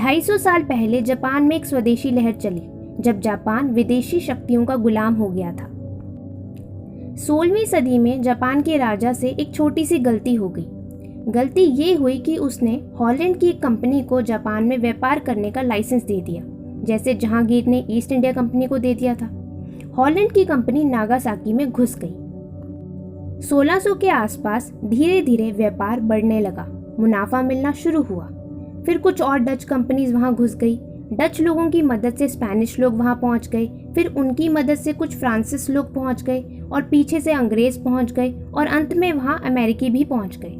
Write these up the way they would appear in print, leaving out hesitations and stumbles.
250 साल पहले जापान में एक स्वदेशी लहर चली जब जापान विदेशी शक्तियों का गुलाम हो गया था। 16वीं सदी में जापान के राजा से एक छोटी सी गलती हो गई। गलती ये हुई कि उसने हॉलैंड की एक कंपनी को जापान में व्यापार करने का लाइसेंस दे दिया, जैसे जहांगीर ने ईस्ट इंडिया कंपनी को दे दिया था। हॉलैंड की कंपनी नागासाकी में घुस गई। 1600 के आसपास धीरे धीरे व्यापार बढ़ने लगा, मुनाफा मिलना शुरू हुआ। फिर कुछ और डच कंपनीज वहां घुस गई। डच लोगों की मदद से स्पेनिश लोग वहां पहुंच गए, फिर उनकी मदद से कुछ फ्रांसीसी लोग पहुंच गए और पीछे से अंग्रेज पहुंच गए और अंत में वहां अमेरिकी भी पहुंच गए।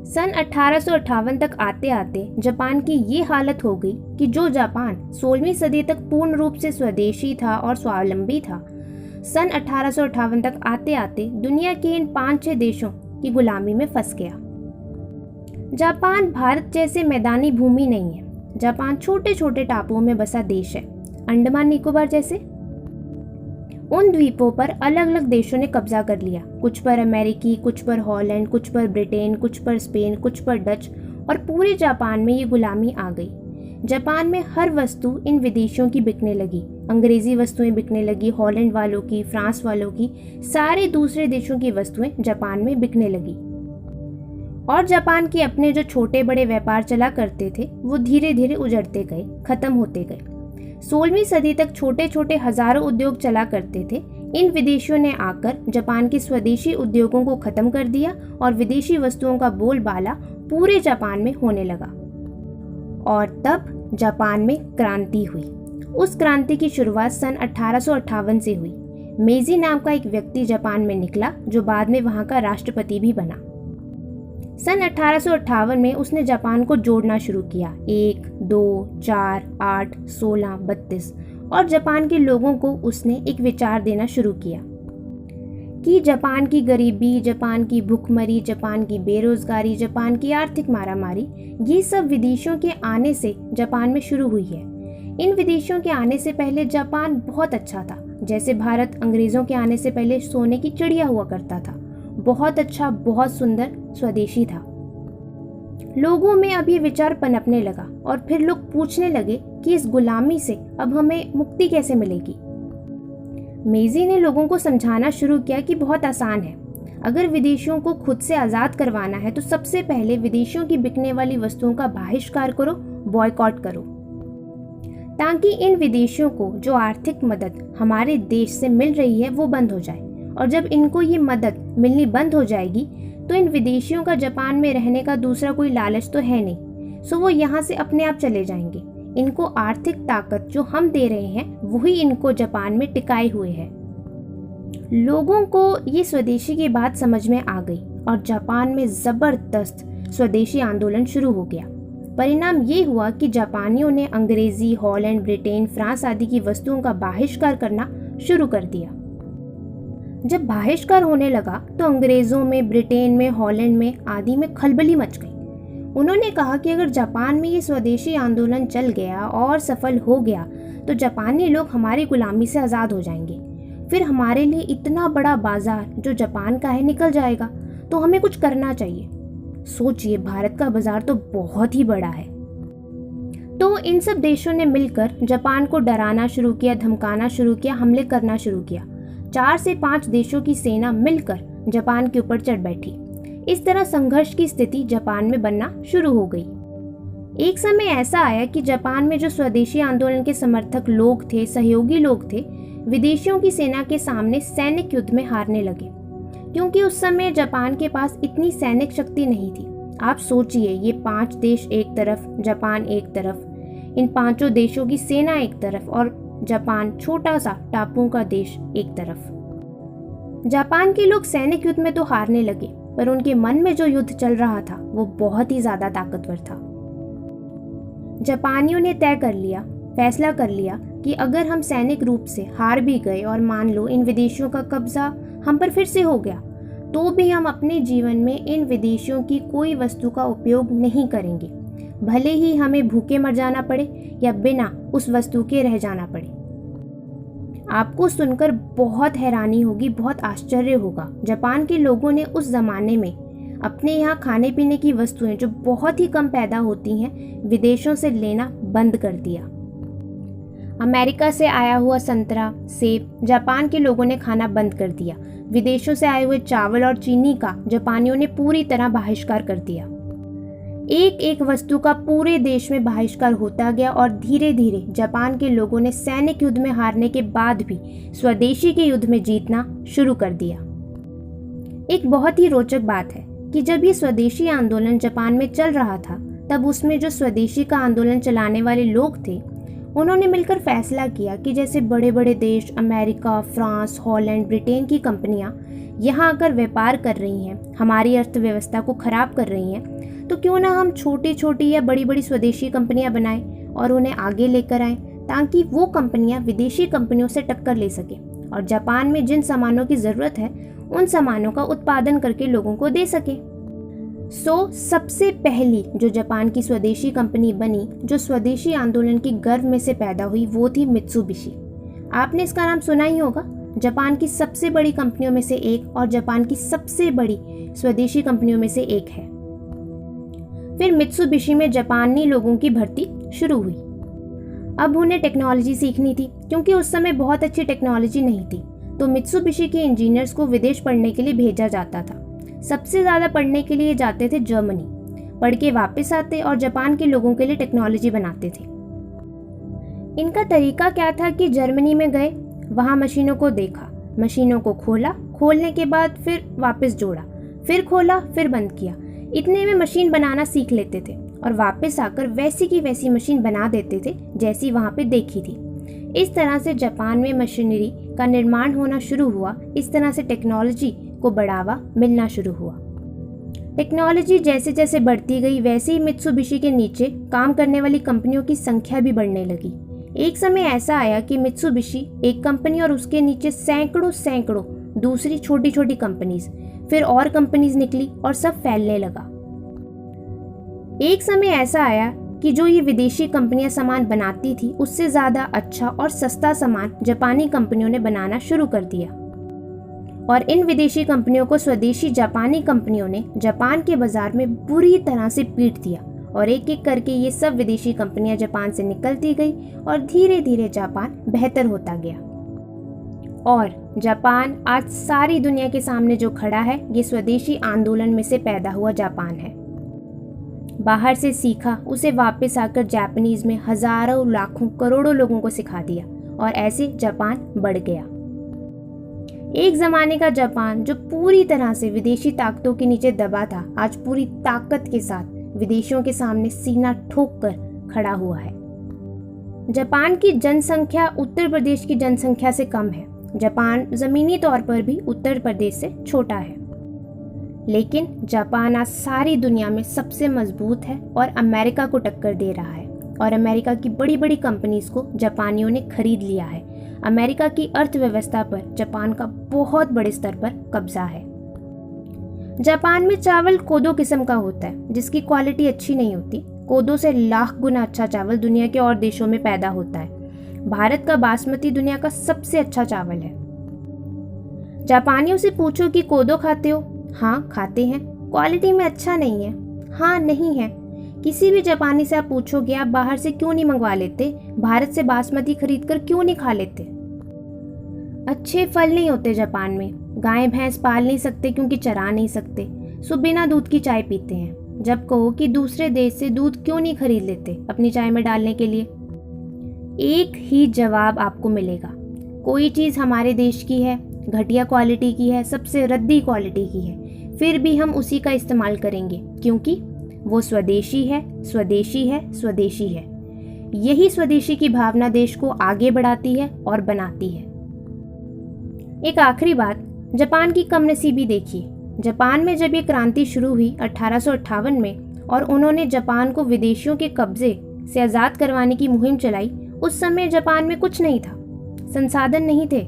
सन 1858 तक आते आते जापान की ये हालत हो गई कि जो जापान 16वीं सदी तक पूर्ण रूप से स्वदेशी था और स्वावलंबी था, सन 1858 तक आते आते दुनिया के इन 5-6 देशों की गुलामी में फंस गया। जापान भारत जैसे मैदानी भूमि नहीं है। जापान छोटे छोटे टापुओं में बसा देश है, अंडमान निकोबार जैसे। उन द्वीपों पर अलग अलग देशों ने कब्जा कर लिया, कुछ पर अमेरिकी, कुछ पर हॉलैंड, कुछ पर ब्रिटेन, कुछ पर स्पेन, कुछ पर डच, और पूरे जापान में ये गुलामी आ गई। जापान में हर वस्तु इन विदेशियों की बिकने लगी। अंग्रेजी वस्तुएं बिकने लगी, हॉलैंड वालों की, फ्रांस वालों की, सारे दूसरे देशों की वस्तुएं जापान में बिकने लगी। और जापान के अपने जो छोटे बड़े व्यापार चला करते थे वो धीरे धीरे उजड़ते गए, खत्म होते गए। 16वीं सदी तक छोटे छोटे हजारों उद्योग चला करते थे। इन विदेशियों ने आकर जापान के स्वदेशी उद्योगों को खत्म कर दिया और विदेशी वस्तुओं का बोलबाला पूरे जापान में होने लगा। और तब जापान में क्रांति हुई। उस क्रांति की शुरुआत सन 1858 से हुई। मेजी नाम का एक व्यक्ति जापान में निकला जो बाद में वहां का राष्ट्रपति भी बना। सन 1858 में उसने जापान को जोड़ना शुरू किया, 1, 2, 4, 8, 16, 32, और जापान के लोगों को उसने एक विचार देना शुरू किया कि जापान की गरीबी, जापान की भूखमरी, जापान की बेरोजगारी, जापान की आर्थिक मारामारी, ये सब विदेशियों के आने से जापान में शुरू हुई है। इन विदेशियों के आने से पहले जापान बहुत अच्छा था, जैसे भारत अंग्रेजों के आने से पहले सोने की चिड़िया हुआ करता था। बहुत अच्छा, बहुत सुंदर, स्वदेशी था। लोगों में अब ये विचार पनपने लगा और फिर लोग पूछने लगे कि इस गुलामी से अब हमें मुक्ति कैसे मिलेगी। मेजी ने लोगों को समझाना शुरू किया कि बहुत आसान है। अगर विदेशियों को खुद से आज़ाद करवाना है तो सबसे पहले विदेशियों की बिकने वाली वस्तुओं का बहिष्कार करो, बॉयकॉट करो, ताकि इन विदेशियों को जो आर्थिक मदद हमारे देश से मिल रही है वो बंद हो जाए। और जब इनको ये मदद मिलनी बंद हो जाएगी तो इन विदेशियों का जापान में रहने का दूसरा कोई लालच तो है नहीं, सो वो यहाँ से अपने आप चले जाएंगे। इनको आर्थिक ताकत जो हम दे रहे हैं वही इनको जापान में टिकाए हुए है। लोगों को ये स्वदेशी की बात समझ में आ गई और जापान में जबरदस्त स्वदेशी आंदोलन शुरू हो गया। परिणाम ये हुआ कि जापानियों ने अंग्रेजी, हॉलैंड, ब्रिटेन, फ्रांस आदि की वस्तुओं का बहिष्कार करना शुरू कर दिया। जब बहिष्कार होने लगा तो अंग्रेजों में, ब्रिटेन में, हॉलैंड में आदि में खलबली मच गई। उन्होंने कहा कि अगर जापान में ये स्वदेशी आंदोलन चल गया और सफल हो गया तो जापानी लोग हमारी गुलामी से आज़ाद हो जाएंगे। फिर हमारे लिए इतना बड़ा बाजार जो जापान का है निकल जाएगा, तो हमें कुछ करना चाहिए। सोचिए, भारत का बाजार तो बहुत ही बड़ा है। तो इन सब देशों ने मिलकर जापान को डराना शुरू किया, धमकाना शुरू किया, हमले करना शुरू किया। 4 से 5 देशों की सेना मिलकर जापान के ऊपर चढ़ बैठी। इस तरह संघर्ष की स्थिति जापान में बनना शुरू हो गई। एक समय ऐसा आया कि जापान में जो स्वदेशी आंदोलन के समर्थक लोग थे, सहयोगी लोग थे, विदेशियों की सेना के सामने सैनिक युद्ध में हारने लगे, क्योंकि उस समय जापान के पास इतनी सैनिक शक्ति नहीं थी। आप सोचिए, ये 5 देश एक तरफ, जापान एक तरफ, इन 5 देशों की सेना एक तरफ और जापान छोटा सा टापुओं का देश एक तरफ। जापान के लोग सैनिक युद्ध में तो हारने लगे, पर उनके मन में जो युद्ध चल रहा था वो बहुत ही ज्यादा ताकतवर था। जापानियों ने तय कर लिया, फैसला कर लिया कि अगर हम सैनिक रूप से हार भी गए और मान लो इन विदेशियों का कब्जा हम पर फिर से हो गया, तो भी हम अपने जीवन में इन विदेशियों की कोई वस्तु का उपयोग नहीं करेंगे, भले ही हमें भूखे मर जाना पड़े या बिना उस वस्तु के रह जाना पड़े। आपको सुनकर बहुत हैरानी होगी, बहुत आश्चर्य होगा। जापान के लोगों ने उस जमाने में अपने यहाँ खाने पीने की वस्तुएं जो बहुत ही कम पैदा होती हैं, विदेशों से लेना बंद कर दिया। अमेरिका से आया हुआ संतरा, सेब जापान के लोगों ने खाना बंद कर दिया। विदेशों से आए हुए चावल और चीनी का जापानियों ने पूरी तरह बहिष्कार कर दिया। एक एक वस्तु का पूरे देश में बहिष्कार होता गया और धीरे धीरे जापान के लोगों ने सैनिक युद्ध में हारने के बाद भी स्वदेशी के युद्ध में जीतना शुरू कर दिया। एक बहुत ही रोचक बात है कि जब ये स्वदेशी आंदोलन जापान में चल रहा था, तब उसमें जो स्वदेशी का आंदोलन चलाने वाले लोग थे, उन्होंने मिलकर फैसला किया कि जैसे बड़े बड़े देश अमेरिका, फ्रांस, हॉलैंड, ब्रिटेन की कंपनियां यहाँ आकर व्यापार कर रही हैं, हमारी अर्थव्यवस्था को खराब कर रही हैं, तो क्यों ना हम छोटी छोटी या बड़ी बड़ी स्वदेशी कंपनियां बनाएं और उन्हें आगे लेकर आएं, ताकि वो कंपनियां विदेशी कंपनियों से टक्कर ले सकें और जापान में जिन सामानों की ज़रूरत है उन सामानों का उत्पादन करके लोगों को दे सके। सबसे पहली जो जापान की स्वदेशी कंपनी बनी, जो स्वदेशी आंदोलन की गर्भ में से पैदा हुई, वो थी मित्सुबिशी। आपने इसका नाम सुना ही होगा। जापान की सबसे बड़ी कंपनियों में से एक और जापान की सबसे बड़ी स्वदेशी कंपनियों में से एक है। फिर मित्सुबिशी में जापानी लोगों की भर्ती शुरू हुई। अब उन्हें टेक्नोलॉजी सीखनी थी, क्योंकि उस समय बहुत अच्छी टेक्नोलॉजी नहीं थी, तो मित्सुबिशी के इंजीनियर्स को विदेश पढ़ने के लिए भेजा जाता था। सबसे ज़्यादा पढ़ने के लिए जाते थे जर्मनी, पढ़ के वापस आते और जापान के लोगों के लिए टेक्नोलॉजी बनाते थे। इनका तरीका क्या था कि जर्मनी में गए, वहाँ मशीनों को देखा, मशीनों को खोला, खोलने के बाद फिर वापस जोड़ा, फिर खोला, फिर बंद किया। इतने में मशीन बनाना सीख लेते थे और वापस आकर वैसी की वैसी मशीन बना देते थे जैसी वहाँ पे देखी थी। इस तरह से जापान में मशीनरी का निर्माण होना शुरू हुआ। इस तरह से टेक्नोलॉजी को बढ़ावा मिलना शुरू हुआ। टेक्नोलॉजी जैसे जैसे बढ़ती गई, वैसे ही मित्सुबिशी के नीचे काम करने वाली कंपनियों की संख्या भी बढ़ने लगी। एक समय ऐसा आया कि मित्सुबिशी एक कंपनी और उसके नीचे सैकड़ों सैकड़ों दूसरी छोटी छोटी कंपनीज, फिर और कंपनीज निकली और सब फैलने लगा। एक समय ऐसा आया कि जो ये विदेशी कंपनियां सामान बनाती थी, उससे ज़्यादा अच्छा और सस्ता सामान जापानी कंपनियों ने बनाना शुरू कर दिया और इन विदेशी कंपनियों को स्वदेशी जापानी कंपनियों ने जापान के बाजार में बुरी तरह से पीट दिया और एक एक करके ये सब विदेशी कंपनियां जापान से निकलती गई और धीरे धीरे जापान बेहतर होता गया। और जापान आज सारी दुनिया के सामने जो खड़ा है, ये स्वदेशी आंदोलन में से पैदा हुआ जापान है। बाहर से सीखा, उसे वापस आकर जापानीज में हजारों लाखों करोड़ों लोगों को सिखा दिया और ऐसे जापान बढ़ गया। एक जमाने का जापान जो पूरी तरह से विदेशी ताकतों के नीचे दबा था, आज पूरी ताकत के साथ विदेशियों के सामने सीना ठोक कर खड़ा हुआ है। जापान की जनसंख्या उत्तर प्रदेश की जनसंख्या से कम है। जापान जमीनी तौर पर भी उत्तर प्रदेश से छोटा है, लेकिन जापान आज सारी दुनिया में सबसे मजबूत है और अमेरिका को टक्कर दे रहा है और अमेरिका की बड़ी बड़ी कंपनीज को जापानियों ने खरीद लिया है। अमेरिका की अर्थव्यवस्था पर जापान का बहुत बड़े स्तर पर कब्जा है। जापान में चावल कोदो किस्म का होता है, जिसकी क्वालिटी अच्छी नहीं होती। कोदो से लाख गुना अच्छा चावल दुनिया के और देशों में पैदा होता है। भारत का बासमती दुनिया का सबसे अच्छा चावल है। जापानियों से पूछो कि कोदो खाते हो? हाँ खाते हैं। क्वालिटी में अच्छा नहीं है? हाँ नहीं है। किसी भी जापानी से आप पूछोगे आप बाहर से क्यों नहीं मंगवा लेते, भारत से बासमती खरीद कर क्यों नहीं खा लेते? अच्छे फल नहीं होते जापान में। गाय भैंस पाल नहीं सकते क्योंकि चरा नहीं सकते। सो बिना दूध की चाय पीते हैं। जब कहो कि दूसरे देश से दूध क्यों नहीं खरीद लेते अपनी चाय में डालने के लिए, एक ही जवाब आपको मिलेगा, कोई चीज़ हमारे देश की है, घटिया क्वालिटी की है, सबसे रद्दी क्वालिटी की है, फिर भी हम उसी का इस्तेमाल करेंगे क्योंकि वो स्वदेशी है, स्वदेशी है, स्वदेशी है। यही स्वदेशी की भावना देश को आगे बढ़ाती है और बनाती है। एक आखिरी बात, जापान की कमनसीबी देखिए। जापान में जब ये क्रांति शुरू हुई 1858 में और उन्होंने जापान को विदेशियों के कब्जे से आज़ाद करवाने की मुहिम चलाई, उस समय जापान में कुछ नहीं था, संसाधन नहीं थे।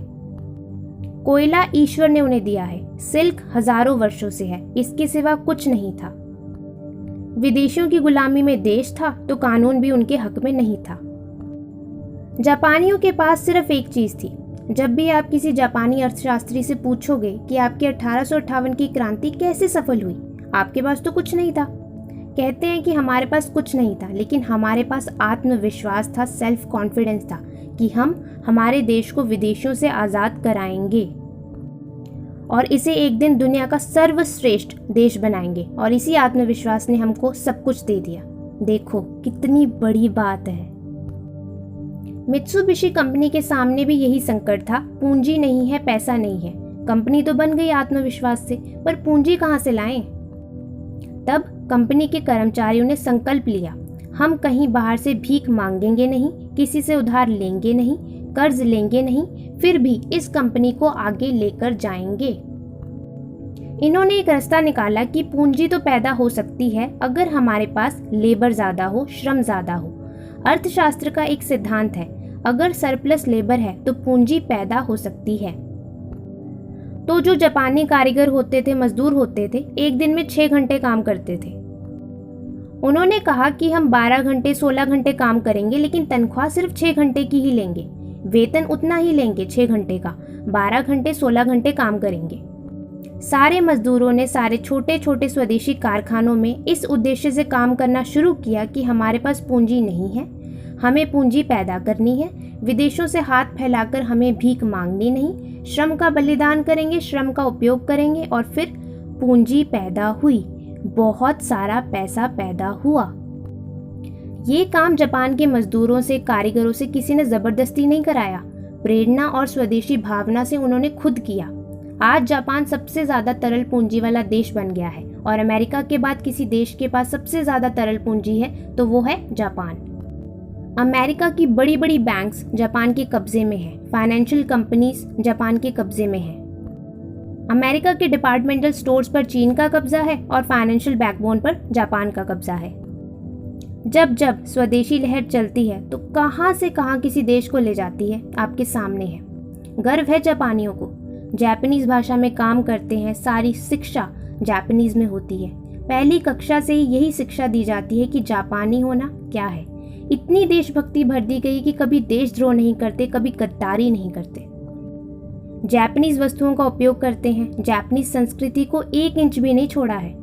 कोयला ईश्वर ने उन्हें दिया है, सिल्क हजारों वर्षों से है, इसके सिवा कुछ नहीं था। विदेशियों की गुलामी में देश था तो कानून भी उनके हक में नहीं था। जापानियों के पास सिर्फ एक चीज थी। जब भी आप किसी जापानी अर्थशास्त्री से पूछोगे कि आपकी 1858 की क्रांति कैसे सफल हुई, आपके पास तो कुछ नहीं था। कहते हैं कि हमारे पास कुछ नहीं था, लेकिन हमारे पास आत्मविश्वास था, सेल्फ कॉन्फिडेंस था कि हम हमारे देश को विदेशियों से आज़ाद कराएंगे और इसे एक दिन दुनिया का सर्वश्रेष्ठ देश बनाएंगे। और इसी आत्मविश्वास ने हमको सब कुछ दे दिया। देखो कितनी बड़ी बात है। मित्सुबिशी कंपनी के सामने भी यही संकट था। पूंजी नहीं है, पैसा नहीं है। कंपनी तो बन गई आत्मविश्वास से, पर पूंजी कहाँ से लाएं? तब कंपनी के कर्मचारियों ने संकल्प लिया, हम कहीं बाहर से भीख मांगेंगे नहीं, किसी से उधार लेंगे नहीं, कर्ज लेंगे नहीं, फिर भी इस कंपनी को आगे लेकर जाएंगे। इन्होंने एक रास्ता निकाला कि पूंजी तो पैदा हो सकती है अगर हमारे पास लेबर ज़्यादा हो, श्रम ज़्यादा हो। अर्थशास्त्र का एक सिद्धांत है, अगर सरप्लस लेबर है तो पूंजी पैदा हो सकती है। तो जो जापानी कारीगर होते थे, मजदूर होते थे, एक दिन में 6 घंटे काम करते थे। उन्होंने कहा कि हम 12 घंटे 16 घंटे काम करेंगे, लेकिन तनख्वाह सिर्फ 6 घंटे की ही लेंगे, वेतन उतना ही लेंगे 6 घंटे का, 12 घंटे 16 घंटे काम करेंगे। सारे मजदूरों ने सारे छोटे छोटे स्वदेशी कारखानों में इस उद्देश्य से काम करना शुरू किया कि हमारे पास पूंजी नहीं है, हमें पूंजी पैदा करनी है, विदेशों से हाथ फैलाकर हमें भीख मांगनी नहीं, श्रम का बलिदान करेंगे, श्रम का उपयोग करेंगे और फिर पूंजी पैदा हुई, बहुत सारा पैसा पैदा हुआ। ये काम जापान के मजदूरों से, कारीगरों से किसी ने जबरदस्ती नहीं कराया, प्रेरणा और स्वदेशी भावना से उन्होंने खुद किया। आज जापान सबसे ज्यादा तरल पूंजी वाला देश बन गया है और अमेरिका के बाद किसी देश के पास सबसे ज्यादा तरल पूंजी है तो वो है जापान। अमेरिका की बड़ी बड़ी बैंक्स जापान के कब्जे में है, फाइनेंशियल कंपनीज जापान के कब्जे में है। अमेरिका के डिपार्टमेंटल स्टोर्स पर चीन का कब्जा है और फाइनेंशियल बैकबोन पर जापान का कब्जा है। जब जब स्वदेशी लहर चलती है तो कहां से कहां किसी देश को ले जाती है, आपके सामने है। गर्व है जापानियों को, जापानीज भाषा में काम करते हैं, सारी शिक्षा जापानीज में होती है। पहली कक्षा से ही यही शिक्षा दी जाती है कि जापानी होना क्या है। इतनी देशभक्ति भर दी गई कि कभी देशद्रोह नहीं करते, कभी गद्दारी नहीं करते। जापानीज वस्तुओं का उपयोग करते हैं, जापानीज संस्कृति को 1 इंच भी नहीं छोड़ा है।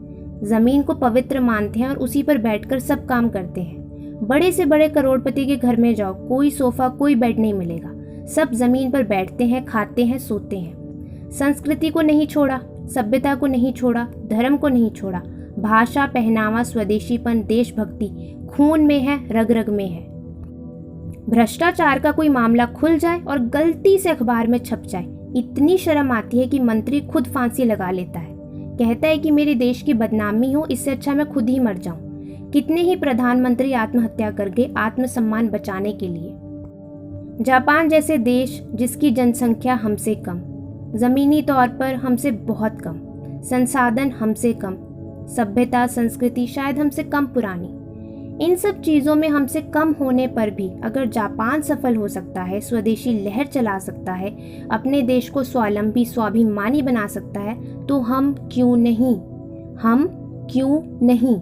जमीन को पवित्र मानते हैं और उसी पर बैठकर सब काम करते हैं। बड़े से बड़े करोड़पति के घर में जाओ, कोई सोफा कोई बेड नहीं मिलेगा, सब जमीन पर बैठते हैं, खाते हैं, सोते हैं। संस्कृति को नहीं छोड़ा, सभ्यता को नहीं छोड़ा, धर्म को नहीं छोड़ा। भाषा, पहनावा, स्वदेशीपन, देशभक्ति खून में है, रग रग में है। भ्रष्टाचार का कोई मामला खुल जाए और गलती से अखबार में छप जाए, इतनी शर्म आती है कि मंत्री खुद फांसी लगा लेता है। कहता है कि मेरे देश की बदनामी हो, इससे अच्छा मैं खुद ही मर जाऊं। कितने ही प्रधानमंत्री आत्महत्या कर गए आत्मसम्मान बचाने के लिए। जापान जैसे देश जिसकी जनसंख्या हमसे कम, जमीनी तौर पर हमसे बहुत कम, संसाधन हमसे कम, सभ्यता संस्कृति शायद हमसे कम पुरानी, इन सब चीज़ों में हमसे कम होने पर भी अगर जापान सफल हो सकता है, स्वदेशी लहर चला सकता है, अपने देश को स्वावलंबी स्वाभिमानी बना सकता है, तो हम क्यों नहीं? हम क्यों नहीं?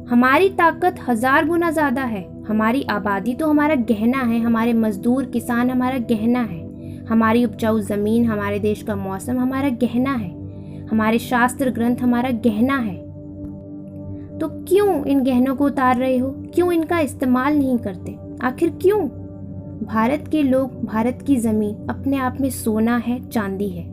हमारी ताकत 1000 गुना ज़्यादा है। हमारी आबादी तो हमारा गहना है, हमारे मजदूर किसान हमारा गहना है, हमारी उपजाऊ ज़मीन, हमारे देश का मौसम हमारा गहना है, हमारे शास्त्र ग्रंथ हमारा गहना है। तो क्यों इन गहनों को उतार रहे हो? क्यों इनका इस्तेमाल नहीं करते? आखिर क्यों? भारत के लोग, भारत की ज़मीन अपने आप में सोना है, चांदी है।